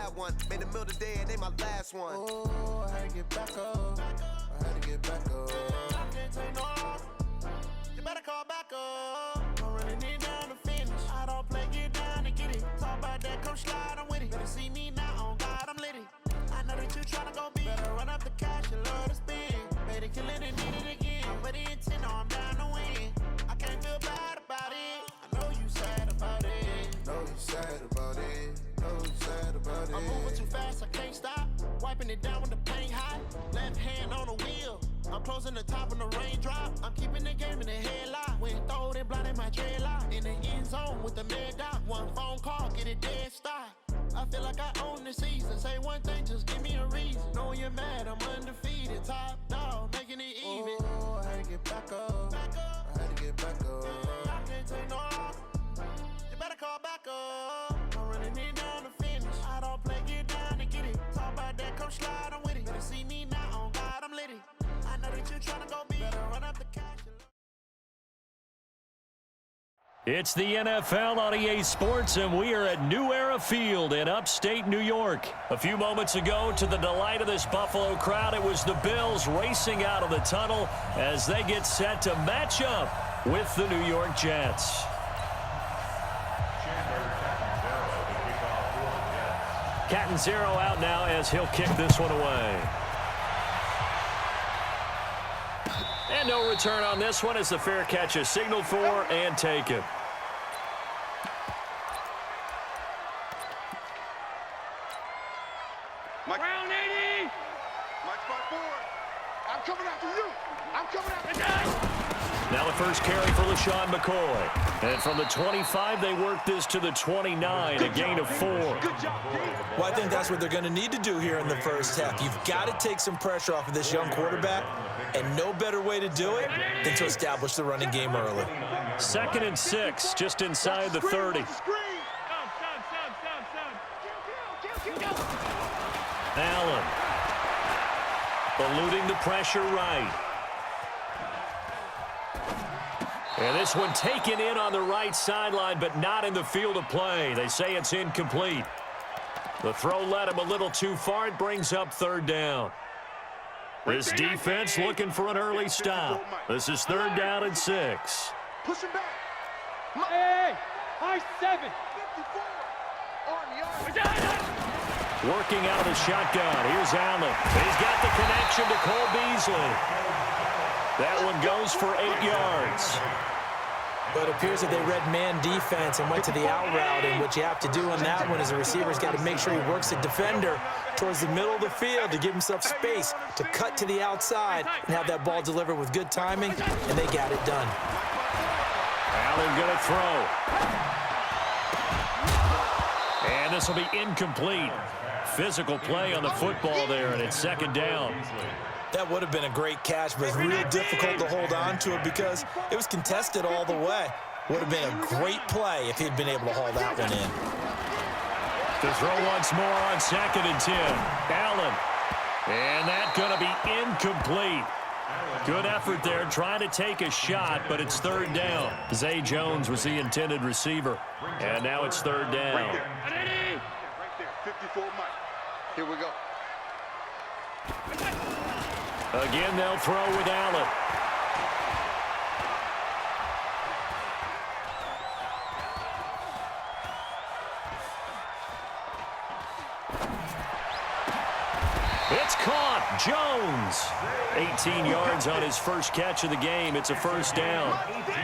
bad one. Made a meal today and they my last one. Oh, I had to get back up. I had to get back up. I can't take no. You better call back up. I'm running it down to finish. I don't play, get down and get it. Talk about that, come slide, I'm with it. Better see me now, on God, I'm litty. I know that you tryna go big. Better run up the cash and love to spend. Better kill it and need it again. I'm ready and 10, I'm down to win. I can't feel bad about it. I know you sad about it. Know you sad about it. Know you sad about it. I'm moving too fast, I can't stop. Wiping it down with the paint hot. Left hand on the wheel. I'm closing the top on the raindrop. I'm keeping the game in the headlock. When throwed and blinded my dreadlock. In the end zone with the mad dot. One phone call, get it dead stop. I feel like I own the season. Say one thing, just give me a reason. Knowing you're mad, I'm undefeated. Top dog, making it even. Oh, I had to get back up. I had to get back up. I can't take no. You better call back up. I'm running it down to finish. I don't play, get down and get it. Talk about that, come slide, I'm with it. Better see me now, on God, I'm litty. I know that you're trying to go big. Better run up the cash. It's the NFL on EA Sports, and we are at New Era Field in upstate New York. A few moments ago, to the delight of this Buffalo crowd, it was the Bills racing out of the tunnel as they get set to match up with the New York Jets. Catanzaro out now as he'll kick this one away. And no return on this one as the fair catch is signaled for and taken. Round 80. Mike, spot forward. I'm coming after you. I'm coming after you. Now the first carry for LaShawn McCoy. And from the 25, they work this to the 29, a gain of 4. Good job, Dave. Well, I think that's what they're going to need to do here in the first half. You've got to take some pressure off of this young quarterback, and no better way to do it than to establish the running game early. 2nd and 6, just inside the 30. Allen eluding the pressure right. And this one taken in on the right sideline, but not in the field of play. They say it's incomplete. The throw led him a little too far. It brings up 3rd down. This defense looking for an early stop. This is 3rd down and 6. Push him back. Hey, high 7. 54. On the arm. Working out of the shotgun. Here's Allen. He's got the connection to Cole Beasley. That one goes for 8 yards. But it appears that they read man defense and went to the out route, and what you have to do on that one is the receiver's got to make sure he works the defender towards the middle of the field to give himself space to cut to the outside and have that ball delivered with good timing, and they got it done. Allen going to throw. And this will be incomplete. Physical play on the football there, and it's 2nd down. That would have been a great catch, but it's real difficult to hold on to it because it was contested all the way. Would have been a great play if he'd been able to haul that one in. To throw once more on 2nd and 10. Allen. And that's going to be incomplete. Good effort there, trying to take a shot, but it's 3rd down. Zay Jones was the intended receiver, and now it's 3rd down. Right there. 54 Mike. Here we go. Again, they'll throw with Allen. It's caught. Jones. 18 yards on his first catch of the game. It's a 1st down.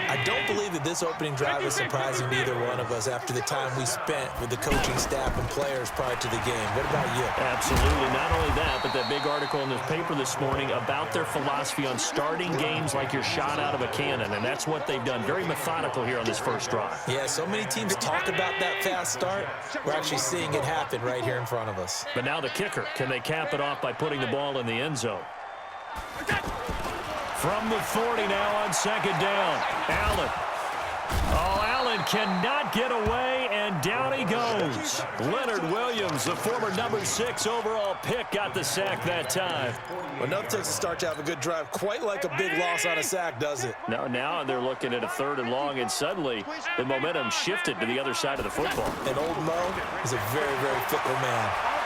I don't believe that this opening drive is surprising to either one of us after the time we spent with the coaching staff and players prior to the game. What about you? Absolutely. Not only that, but that big article in the paper this morning about their philosophy on starting games like you're shot out of a cannon, and that's what they've done. Very methodical here on this first drive. Yeah, so many teams talk about that fast start. We're actually seeing it happen right here in front of us. But now the kicker. Can they cap it off by putting the ball in the end zone? From the 40 now on 2nd down. Allen. Oh, Allen cannot get away, and down he goes. Leonard Williams, the former number 6 overall pick, got the sack that time. Well, enough takes a start to have a good drive. Quite like a big loss on a sack, does it? No, now they're looking at a 3rd and long, and suddenly the momentum shifted to the other side of the football. And old Mo is a very, very fickle man.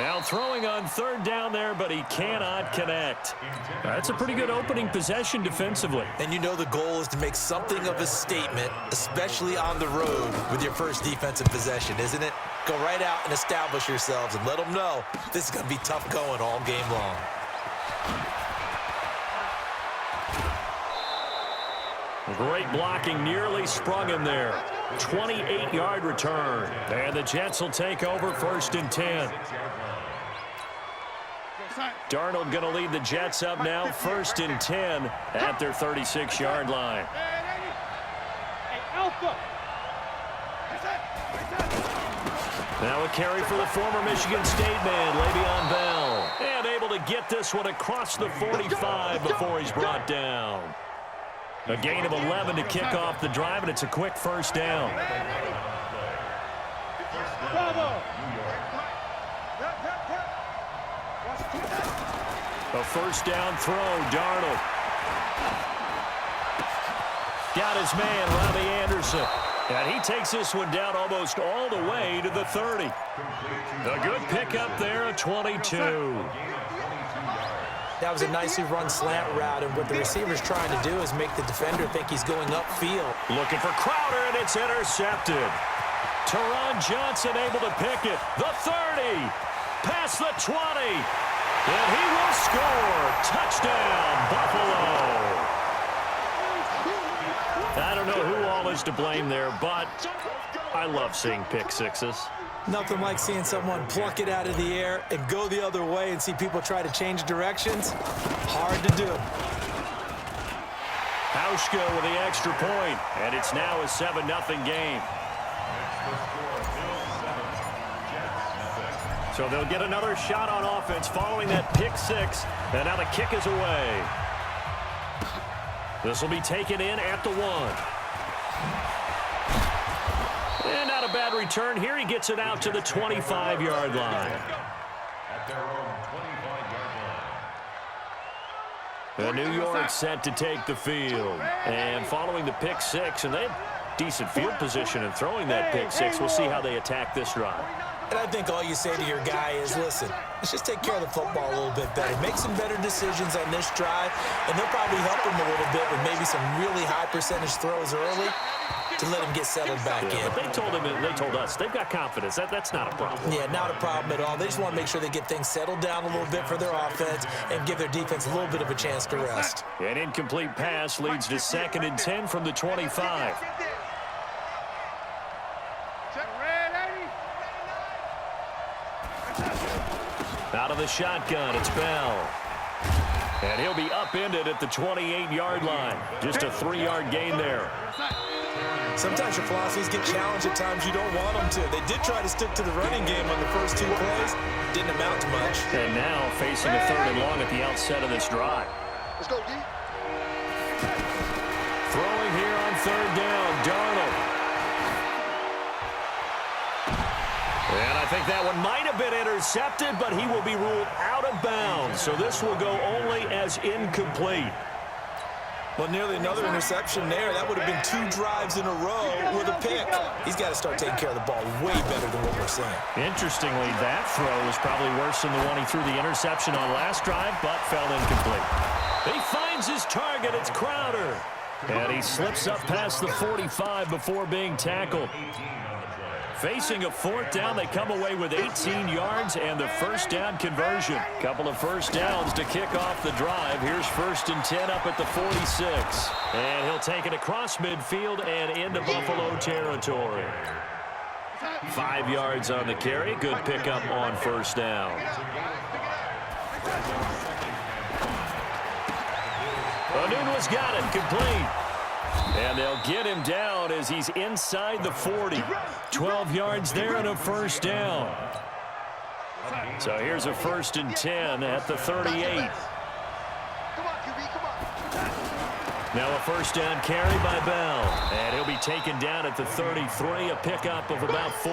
Now throwing on third down there, but he cannot connect. That's a pretty good opening possession defensively. And you know the goal is to make something of a statement, especially on the road with your first defensive possession, isn't it? Go right out and establish yourselves and let them know this is going to be tough going all game long. Great blocking, nearly sprung him there. 28-yard return. And the Jets will take over 1st and 10. Darnold going to lead the Jets up now, 1st and 10 at their 36-yard line. Now a carry for the former Michigan State man, Le'Veon Bell. And able to get this one across the 45 before he's brought down. A gain of 11 to kick off the drive, and it's a quick 1st down. A 1st down throw, Darnold. Got his man, Robbie Anderson. And he takes this one down almost all the way to the 30. A good pickup there, a 22. That was a nicely run slant route, and what the receiver's trying to do is make the defender think he's going upfield. Looking for Crowder, and it's intercepted. Teron Johnson able to pick it. The 30, past the 20, and he will score. Touchdown, Buffalo. I don't know who all is to blame there, but I love seeing pick sixes. Nothing like seeing someone pluck it out of the air and go the other way and see people try to change directions. Hard to do. Hauschka with the extra point, and it's now a 7-0 game. So they'll get another shot on offense following that pick six, and now the kick is away. This will be taken in at the 1. And not a bad return here. He gets it out to the 25-yard line. The New York set to take the field. And following the pick six, and they have decent field position in throwing that pick six. We'll see how they attack this drive. And I think all you say to your guy is, listen, let's just take care of the football a little bit better. Make some better decisions on this drive, and they'll probably help him a little bit with maybe some really high percentage throws early to let him get settled back in. But they told him, and they told us, they've got confidence. That's not a problem. Yeah, not a problem at all. They just want to make sure they get things settled down a little bit for their offense and give their defense a little bit of a chance to rest. An incomplete pass leads to 2nd and 10 from the 25. Out of the shotgun, it's Bell. And he'll be upended at the 28-yard line. Just a 3-yard gain there. Sometimes your philosophies get challenged at times you don't want them to. They did try to stick to the running game on the first 2 plays. Didn't amount to much. And now facing a 3rd and long at the outset of this drive. Let's go, D. Throwing here on 3rd down, Darnold. And I think that one might have been intercepted, but he will be ruled out of bounds. So this will go only as incomplete. Well, nearly another interception there. That would have been 2 drives in a row with a pick. He's got to start taking care of the ball way better than what we're seeing. Interestingly, that throw was probably worse than the one he threw the interception on last drive, but fell incomplete. He finds his target. It's Crowder. And he slips up past the 45 before being tackled. Facing a 4th down, they come away with 18 yards and the 1st down conversion. Couple of 1st downs to kick off the drive. Here's 1st and 10 up at the 46. And he'll take it across midfield and into Buffalo territory. 5 yards on the carry. Good pickup on 1st down. O'Neill's got it, complete. And they'll get him down as he's inside the 40. 12 yards there and a 1st down. So here's a 1st and 10 at the 38. Now a 1st down carry by Bell. And he'll be taken down at the 33, a pickup of about 4.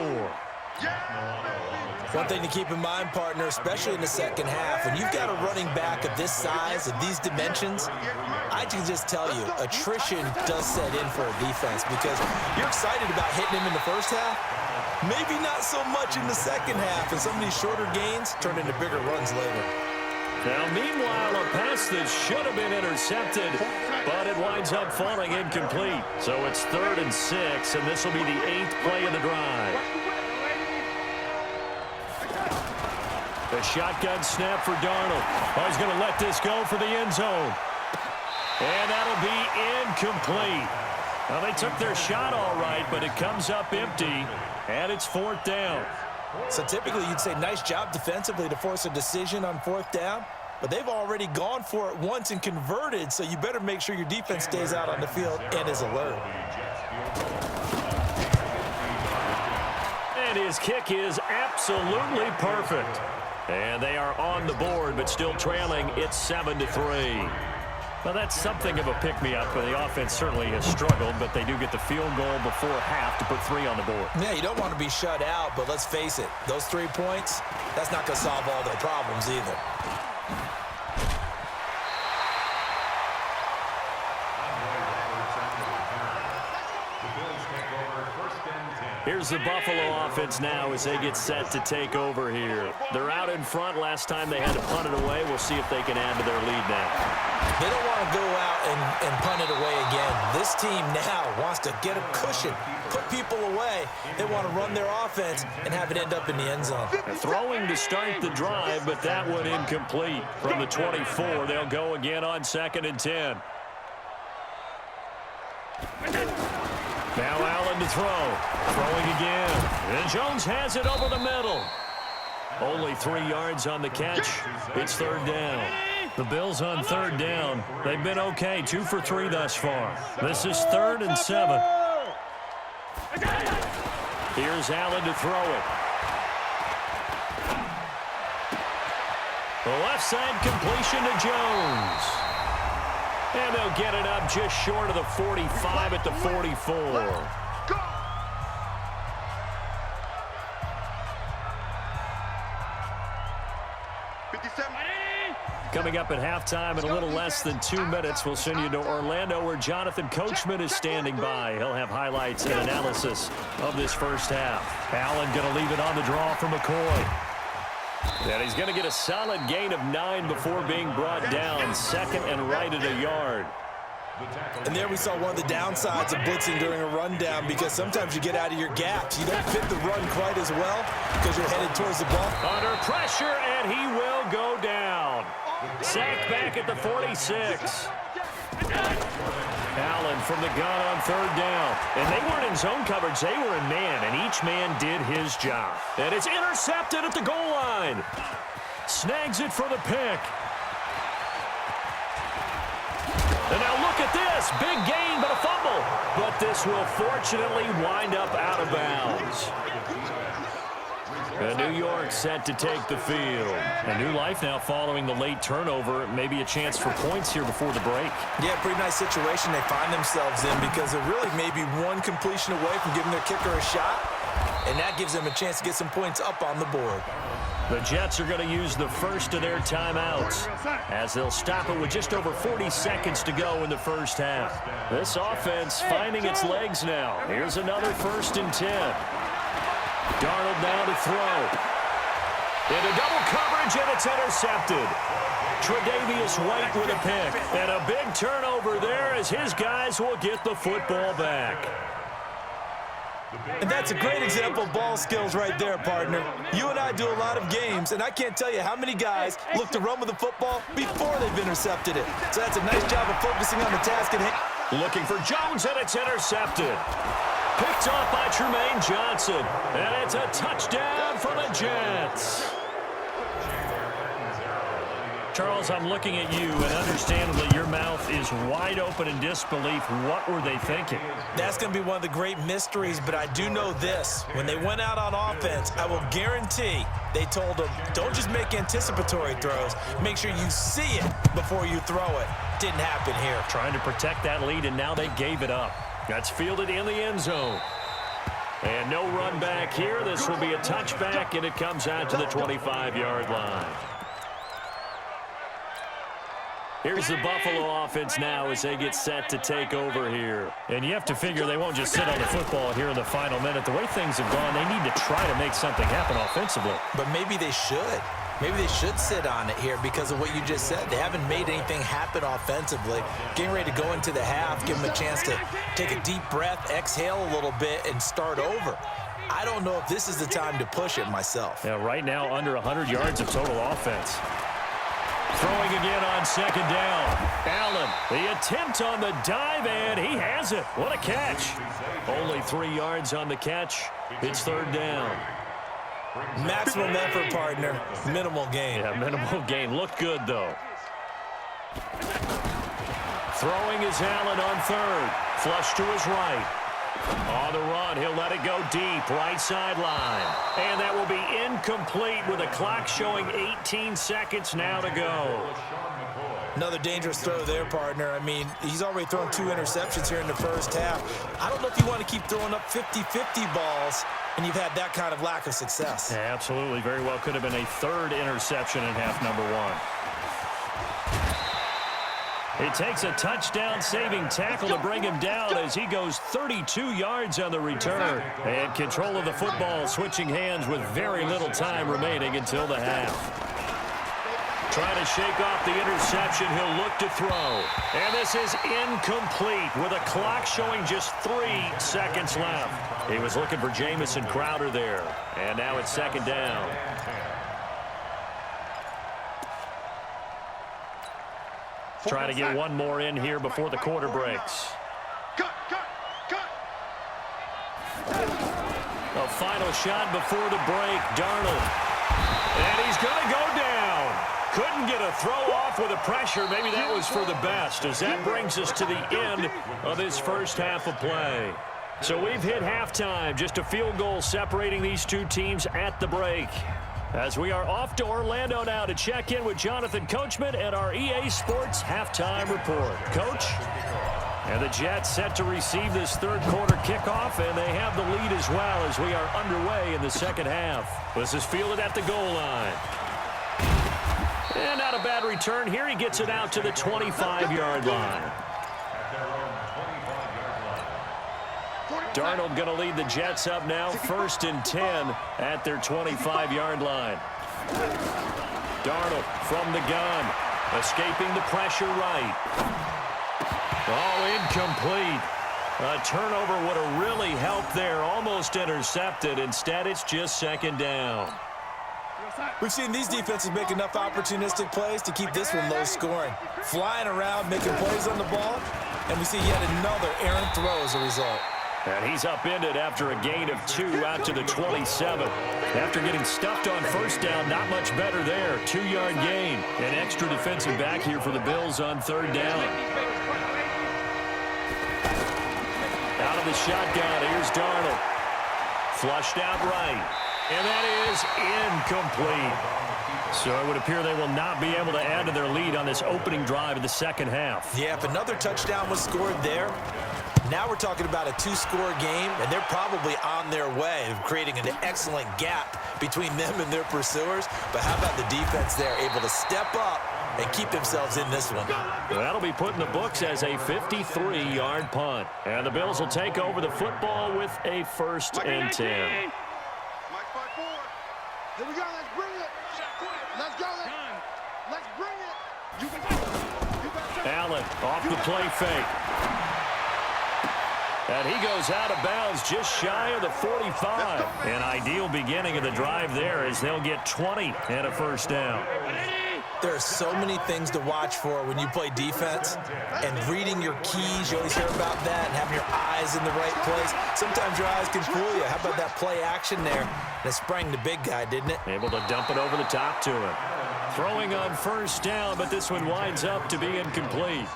One thing to keep in mind, partner, especially in the second half, when you've got a running back of this size, of these dimensions, I can just tell you, attrition does set in for a defense because you're excited about hitting him in the first half, maybe not so much in the second half, and some of these shorter gains turn into bigger runs later. Now, meanwhile, a pass that should have been intercepted, but it winds up falling incomplete. So it's 3rd and 6, and this will be the 8th play of the drive. The shotgun snap for Darnold. Oh, he's going to let this go for the end zone. And that'll be incomplete. Well, they took their shot all right, but it comes up empty, and it's 4th down. So typically you'd say nice job defensively to force a decision on 4th down, but they've already gone for it once and converted, so you better make sure your defense stays out on the field and is alert. And his kick is absolutely perfect. And they are on the board, but still trailing. It's 7-3. Well, that's something of a pick-me-up. The offense certainly has struggled, but they do get the field goal before half to put 3 on the board. Yeah, you don't want to be shut out, but let's face it, those 3 points, that's not going to solve all their problems either. Here's the Buffalo offense now as they get set to take over here. They're out in front. Last time they had to punt it away. We'll see if they can add to their lead now. They don't want to go out and punt it away again. This team now wants to get a cushion, put people away. They want to run their offense and have it end up in the end zone. Throwing to start the drive, but that one incomplete. From the 24, they'll go again on 2nd and 10. Now Allen to throw. Throwing again. And Jones has it over the middle. Only 3 yards on the catch. It's 3rd down. The Bills on 3rd down. They've been okay. 2 for 3 thus far. This is 3rd and 7. Here's Allen to throw it. The left side completion to Jones. And they'll get it up just short of the 45 at the 44. Coming up at halftime in a little less than 2 minutes, we'll send you to Orlando where Jonathan Coachman is standing by. He'll have highlights and analysis of this first half. Allen going to leave it on the draw for McCoy. And he's going to get a solid gain of 9 before being brought down. 2nd and right at a yard. And there we saw one of the downsides of blitzing during a rundown because sometimes you get out of your gaps. You don't fit the run quite as well because you're headed towards the ball. Under pressure, and he will go down. Sacked back at the 46. Allen from the gun on 3rd down. And they weren't in zone coverage. They were in man, and each man did his job. And it's intercepted at the goal line. Snags it for the pick. And now look at this. Big gain, but a fumble. But this will fortunately wind up out of bounds. And New York set to take the field. A new life now following the late turnover. Maybe a chance for points here before the break. Yeah, pretty nice situation they find themselves in because they're really maybe one completion away from giving their kicker a shot. And that gives them a chance to get some points up on the board. The Jets are going to use the first of their timeouts as they'll stop it with just over 40 seconds to go in the first half. This offense finding its legs now. Here's another 1st and 10. Darnold now to throw. Into double coverage, and it's intercepted. Tre'Davious White with a pick. And a big turnover there as his guys will get the football back. And that's a great example of ball skills right there, partner. You and I do a lot of games, and I can't tell you how many guys look to run with the football before they've intercepted it. So that's a nice job of focusing on the task at hand. Looking for Jones, and it's intercepted. Picked off by Tremaine Johnson. And it's a touchdown for the Jets. Charles, I'm looking at you, and understandably, your mouth is wide open in disbelief. What were they thinking? That's going to be one of the great mysteries, but I do know this. When they went out on offense, I will guarantee they told them, don't just make anticipatory throws. Make sure you see it before you throw it. Didn't happen here. Trying to protect that lead, and now they gave it up. That's fielded in the end zone. And no run back here. This will be a touchback, and it comes out to the 25-yard line. Here's the Buffalo offense now as they get set to take over here. And you have to figure they won't just sit on the football here in the final minute. The way things have gone, they need to try to make something happen offensively. But maybe they should. Maybe they should sit on it here because of what you just said. They haven't made anything happen offensively. Getting ready to go into the half, give them a chance to take a deep breath, exhale a little bit, and start over. I don't know if this is the time to push it myself. Yeah, right now under 100 yards of total offense. Throwing again on second down. Allen, the attempt on the dive, and he has it. What a catch. Only 3 yards on the catch. It's third down. Maximum effort, partner. Minimal gain. Yeah, minimal gain. Looked good, though. Throwing is Allen on third. Flush to his right. On the run, he'll let it go deep, right sideline. And that will be incomplete with the clock showing 18 seconds now to go. Another dangerous throw there, partner. I mean, he's already thrown 2 interceptions here in the first half. I don't know if you want to keep throwing up 50-50 balls, and you've had that kind of lack of success. Yeah, absolutely. Very well could have been a third interception in half number 1. It takes a touchdown-saving tackle to bring him down as he goes 32 yards on the return. And control of the football switching hands with very little time remaining until the half. Trying to shake off the interception, he'll look to throw. And this is incomplete with a clock showing just 3 seconds left. He was looking for Jamison Crowder there. And now it's second down. Trying to get one more in here before the quarter breaks. A final shot before the break, Darnold. And he's going to go down. Couldn't get a throw off with the pressure. Maybe that was for the best, as that brings us to the end of this first half of play. So we've hit halftime, just a field goal separating these two teams at the break. As we are off to Orlando now to check in with Jonathan Coachman and our EA Sports halftime report. Coach? And the Jets set to receive this third quarter kickoff, and they have the lead as well as we are underway in the second half. This is fielded at the goal line. And not a bad return here. He gets it out to the 25-yard line. Darnold going to lead the Jets up now, 1st and 10 at their 25-yard line. Darnold from the gun, escaping the pressure right. Oh, incomplete. A turnover would have really helped there, almost intercepted. Instead, it's just second down. We've seen these defenses make enough opportunistic plays to keep this one low scoring. Flying around, making plays on the ball, and we see yet another errant throw as a result. And he's upended after a gain of 2 out to the 27. After getting stuffed on first down, not much better there. 2-yard gain. An extra defensive back here for the Bills on third down. Out of the shotgun, here's Darnold. Flushed out right. And that is incomplete. So it would appear they will not be able to add to their lead on this opening drive of the second half. Yeah, if another touchdown was scored there, now we're talking about a 2-score game, and they're probably on their way of creating an excellent gap between them and their pursuers. But how about the defense there, able to step up and keep themselves in this one? That'll be put in the books as a 53-yard punt. And the Bills will take over the football with a 1st and 10. Here we go, let's bring it. Let's go. Let's bring it. Allen off the play fake. And he goes out of bounds just shy of the 45. An ideal beginning of the drive there as they'll get 20 and a first down. There are so many things to watch for when you play defense, and reading your keys, you always hear about that, and having your eyes in the right place. Sometimes your eyes can fool you. How about that play action there? That sprang the big guy, didn't it? Able to dump it over the top to him. Throwing on first down, but this one winds up to be incomplete.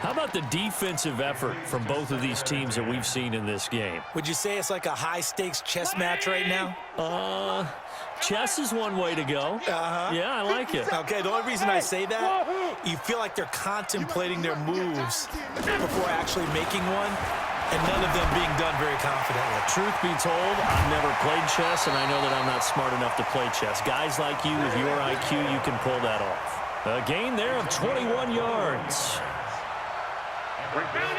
How about the defensive effort from both of these teams that we've seen in this game? Would you say it's like a high-stakes chess match right now? Chess is one way to go. Yeah, I like it. Okay, the only reason I say that, you feel like they're contemplating their moves before actually making one. and none of them being done very confidently. Truth be told, I've never played chess, and I know that I'm not smart enough to play chess. Guys like you with your IQ, you can pull that off. A gain there of 21 yards.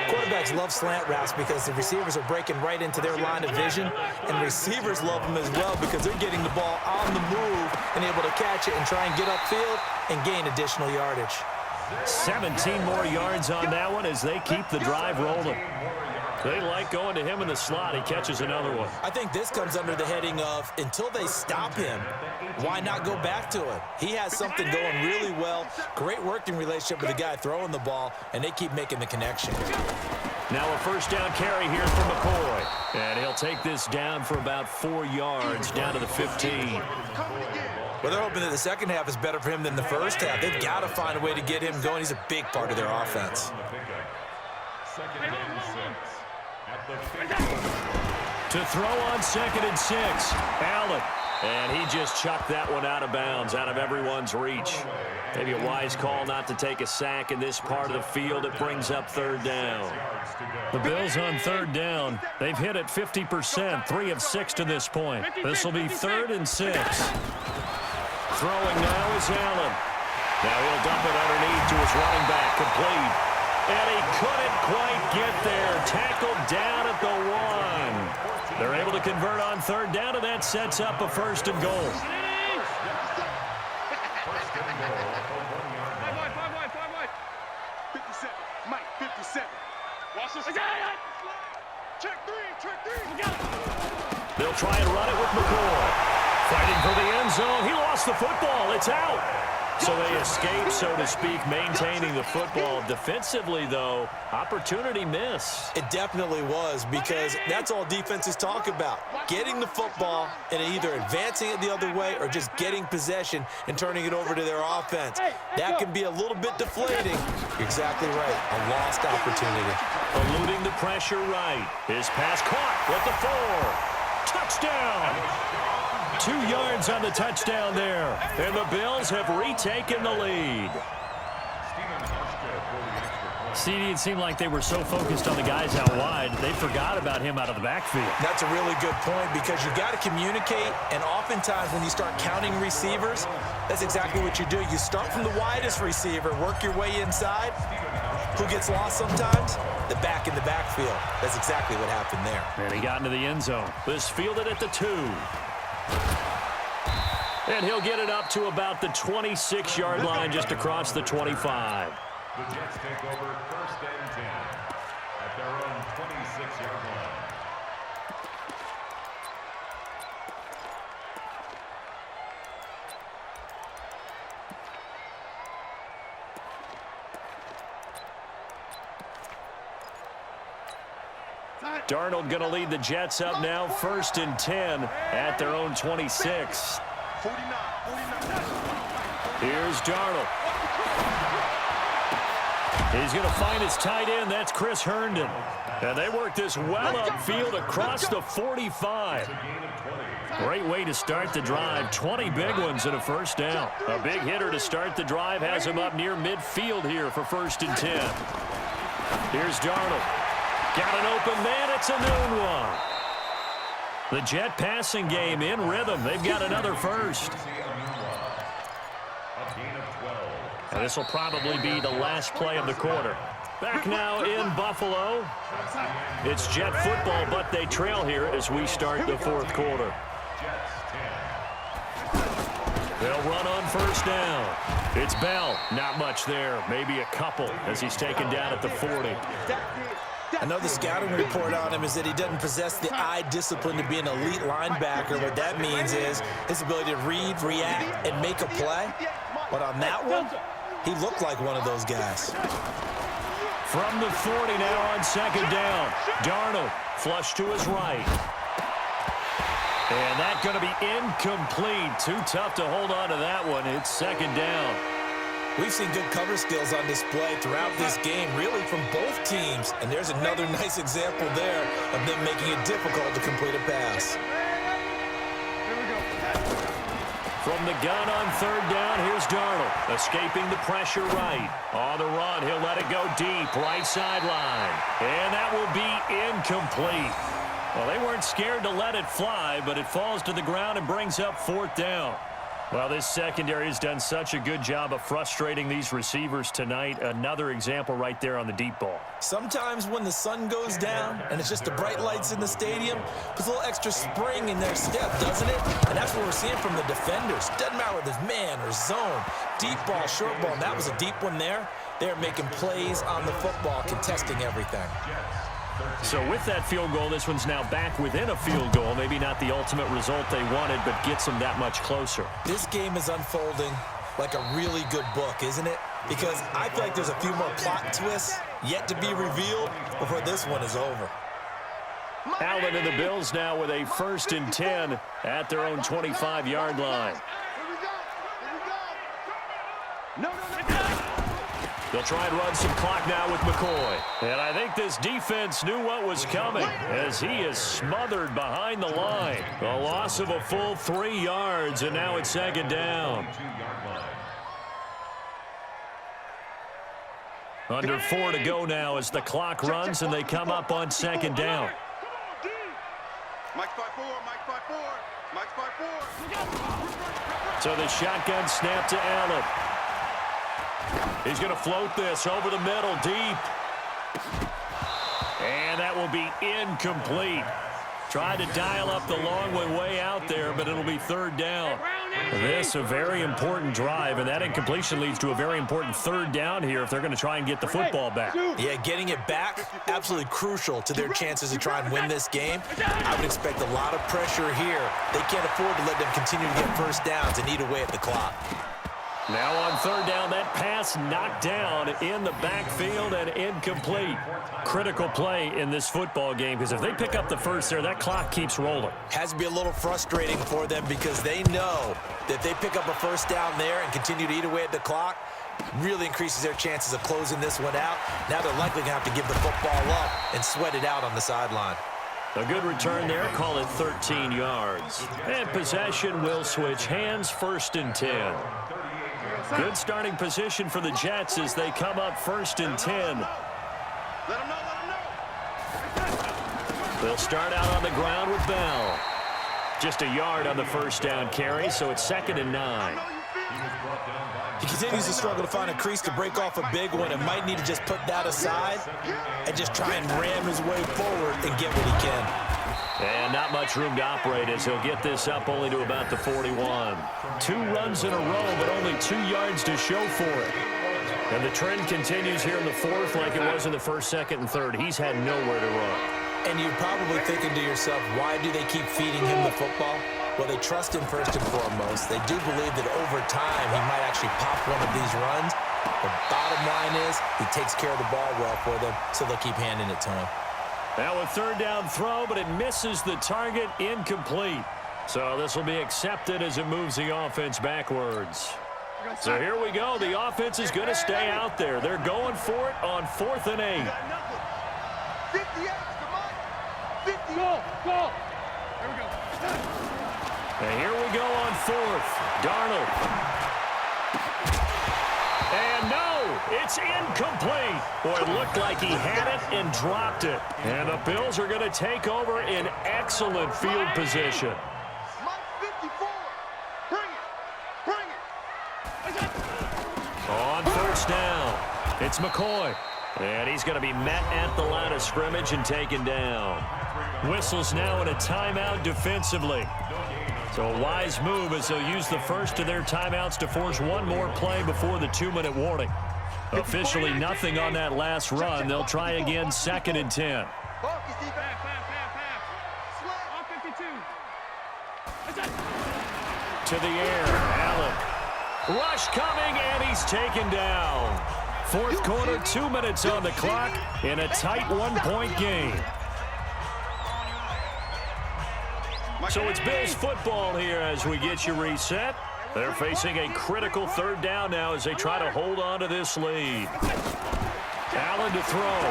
Quarterbacks love slant routes because the receivers are breaking right into their line of vision, and receivers love them as well because they're getting the ball on the move and able to catch it and try and get upfield and gain additional yardage. 17 more yards on that one as they keep the drive rolling. They like going to him in the slot. He catches another one. I think this comes under the heading of until they stop him, why not go back to it? He has something going really well. Great working relationship with the guy throwing the ball, and they keep making the connection. Now a first down carry here from McCoy. And he'll take this down for about 4 yards down to the 15. Well, they're hoping that the second half is better for him than the first half. They've got to find a way to get him going. He's a big part of their offense. To throw on 2nd and 6, Allen. And he just chucked that one out of bounds, out of everyone's reach. Maybe a wise call not to take a sack in this part of the field. It brings up 3rd down. The Bills on 3rd down. They've hit it 50%, 3 of 6 to this point. This will be 3rd and 6. Throwing now is Allen. Now he'll dump it underneath to his running back, complete. And he couldn't quite get there. Tackled down at the 1. They're able to convert on 3rd down, and that sets up a 1st and goal. 5 wide. 57. Mike, 57. Watch this. Check 3. They'll try and run it with McCoy. Fighting for the end zone. He lost the football. It's out. So they escape, so to speak, maintaining the football. Defensively, though, opportunity miss. It definitely was, because that's all defenses talk about. Getting the football and either advancing it the other way or just getting possession and turning it over to their offense. That can be a little bit deflating. You're exactly right. A lost opportunity. Eluding the pressure right. His pass caught with the 4. Touchdown. 2 yards on the touchdown there. And the Bills have retaken the lead. CD, it seemed like they were so focused on the guys out wide, they forgot about him out of the backfield. That's a really good point, because you got to communicate, and oftentimes when you start counting receivers, that's exactly what you do. You start from the widest receiver, work your way inside. Who gets lost sometimes? The back in the backfield. That's exactly what happened there. And he got into the end zone. This fielded at the 2. And he'll get it up to about the 26-yard line, just across the 25. The Jets take over 1st and 10 at their own 26-yard line. Darnold going to lead the Jets up now, 1st and 10 at their own 26. 49. Here's Darnold. He's going to find his tight end. That's Chris Herndon. And they work this well upfield across the 45. Great way to start the drive. 20 big ones and a 1st down. A big hitter to start the drive has him up near midfield here for 1st and 10. Here's Darnold. Got an open man. It's a noon one. The Jet passing game in rhythm. They've got another 1st. And this will probably be the last play of the quarter. Back now in Buffalo. It's Jet football, but they trail here as we start the 4th quarter. They'll run on 1st down. It's Bell. Not much there. Maybe a couple as he's taken down at the 40. I know the scouting report on him is that he doesn't possess the eye discipline to be an elite linebacker. What that means is his ability to read, react, and make a play. But on that one, he looked like one of those guys. From the 40 now on 2nd down. Darnold flush to his right. And that's going to be incomplete. Too tough to hold on to that one. It's 2nd down. We've seen good cover skills on display throughout this game, really from both teams. And there's another nice example there of them making it difficult to complete a pass. From the gun on third down, here's Darnold. Escaping the pressure right. On the run, he'll let it go deep, right sideline. And that will be incomplete. Well, they weren't scared to let it fly, but it falls to the ground and brings up fourth down. Well, this secondary has done such a good job of frustrating these receivers tonight. Another example right there on the deep ball. Sometimes when the sun goes down and it's just the bright lights in the stadium, puts a little extra spring in their step, doesn't it? And that's what we're seeing from the defenders. Doesn't matter whether it's man or zone, deep ball, short ball. And that was a deep one there. They're making plays on the football, contesting everything. So with that field goal, this one's now back within a field goal. Maybe not the ultimate result they wanted, but gets them that much closer. This game is unfolding like a really good book, isn't it? Because I feel like there's a few more plot twists yet to be revealed before this one is over. Allen and the Bills now with a 1st and 10 at their own 25-yard line. They'll try and run some clock now with McCoy. And I think this defense knew what was coming as he is smothered behind the line. A loss of a full 3 yards, and now it's 2nd down. Under 4 to go now as the clock runs, and they come up on 2nd down. Mike's 5-4, Mike's 5-4, Mike's 5-4. So the shotgun snap to Allen. He's going to float this over the middle, deep. And that will be incomplete. Tried to dial up the long way out there, but it'll be 3rd down. This a very important drive, and that incompletion leads to a very important 3rd down here if they're going to try and get the football back. Yeah, getting it back, absolutely crucial to their chances to try and win this game. I would expect a lot of pressure here. They can't afford to let them continue to get first downs and eat away at the clock. Now on 3rd down, that pass knocked down in the backfield and incomplete. Critical play in this football game because if they pick up the first there, that clock keeps rolling. Has to be a little frustrating for them because they know that if they pick up a first down there and continue to eat away at the clock, really increases their chances of closing this one out. Now they're likely going to have to give the football up and sweat it out on the sideline. A good return there, call it 13 yards. And possession will switch hands, 1st and 10. Good starting position for the Jets as they come up 1st and 10. They'll start out on the ground with Bell. Just a yard on the 1st down carry, so it's 2nd and 9. He continues to struggle to find a crease to break off a big one and might need to just put that aside and just try and ram his way forward and get what he can. And not much room to operate as he'll get this up only to about the 41. 2 runs in a row, but only 2 yards to show for it. And the trend continues here in the 4th like it was in the 1st, 2nd, and 3rd. He's had nowhere to run. And you're probably thinking to yourself, why do they keep feeding him the football? Well, they trust him first and foremost. They do believe that over time he might actually pop one of these runs. The bottom line is he takes care of the ball well for them, so they'll keep handing it to him. Now a 3rd down throw, but it misses the target, incomplete. So this will be accepted as it moves the offense backwards. So here we go. The offense is going to stay out there. They're going for it on 4th and 8. 50 yards, come on. 50. Go. There we go. And here we go on 4th. Darnold. And no, it's incomplete. Boy, it looked like he had it and dropped it. And the Bills are going to take over in excellent field position. Mike 54. Bring it. On 1st down, it's McCoy. And he's going to be met at the line of scrimmage and taken down. Whistles now in a timeout defensively. So a wise move as they'll use the first of their timeouts to force one more play before the 2-minute warning. Officially nothing on that last run. They'll try again 2nd and 10. To the air, Allen. Rush coming, and he's taken down. 4th quarter, 2 minutes on the clock in a tight 1-point game. So it's Bills football here as we get you reset. They're facing a critical 3rd down now as they try to hold on to this lead. Allen to throw.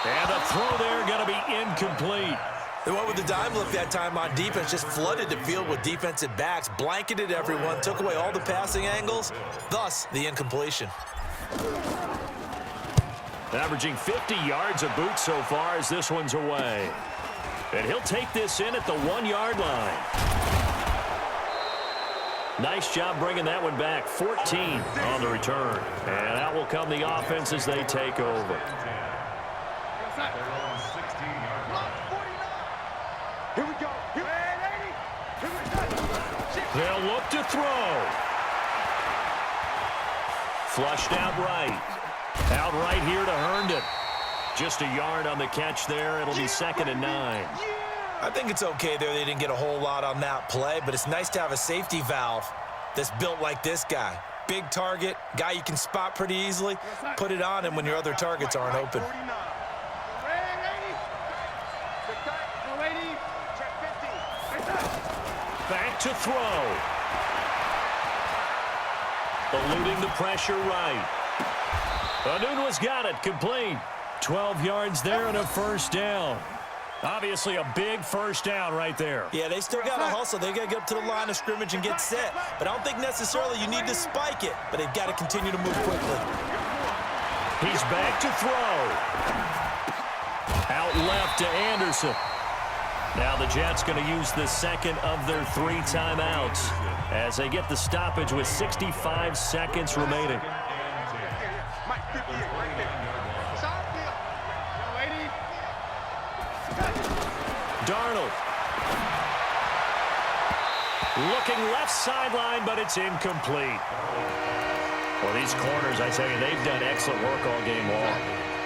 And the throw there going to be incomplete. They went with the dime look that time on defense, just flooded the field with defensive backs, blanketed everyone, took away all the passing angles, thus the incompletion. Averaging 50 yards a boot so far as this one's away. And he'll take this in at the 1-yard line. Nice job bringing that one back. 14 on the return. And out will come the offense as they take over. Here we go. They'll look to throw. Flushed out right. Out right here to Herndon. Just a yard on the catch there. It'll be 2nd and 9. I think it's okay there. They didn't get a whole lot on that play, but it's nice to have a safety valve that's built like this guy. Big target, guy you can spot pretty easily. Put it on him when your other targets aren't open. Back to throw. Eluding the pressure right. Anunua's got it, complete. 12 yards there and a first down. Obviously a big first down right there. Yeah, they still got to hustle. They got to get up to the line of scrimmage and get set. But I don't think necessarily you need to spike it, but they've got to continue to move quickly. He's back to throw. Out left to Anderson. Now the Jets going to use the second of their 3 timeouts as they get the stoppage with 65 seconds remaining. Darnold. Looking left sideline, but it's incomplete. Well, these corners, I tell you, they've done excellent work all game long.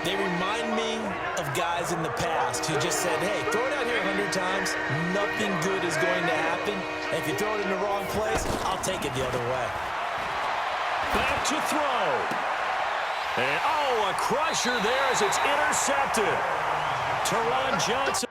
They remind me of guys in the past who just said, hey, throw it out here 100 times. Nothing good is going to happen. And if you throw it in the wrong place, I'll take it the other way. Back to throw. And, oh, a crusher there as it's intercepted. Teron Johnson.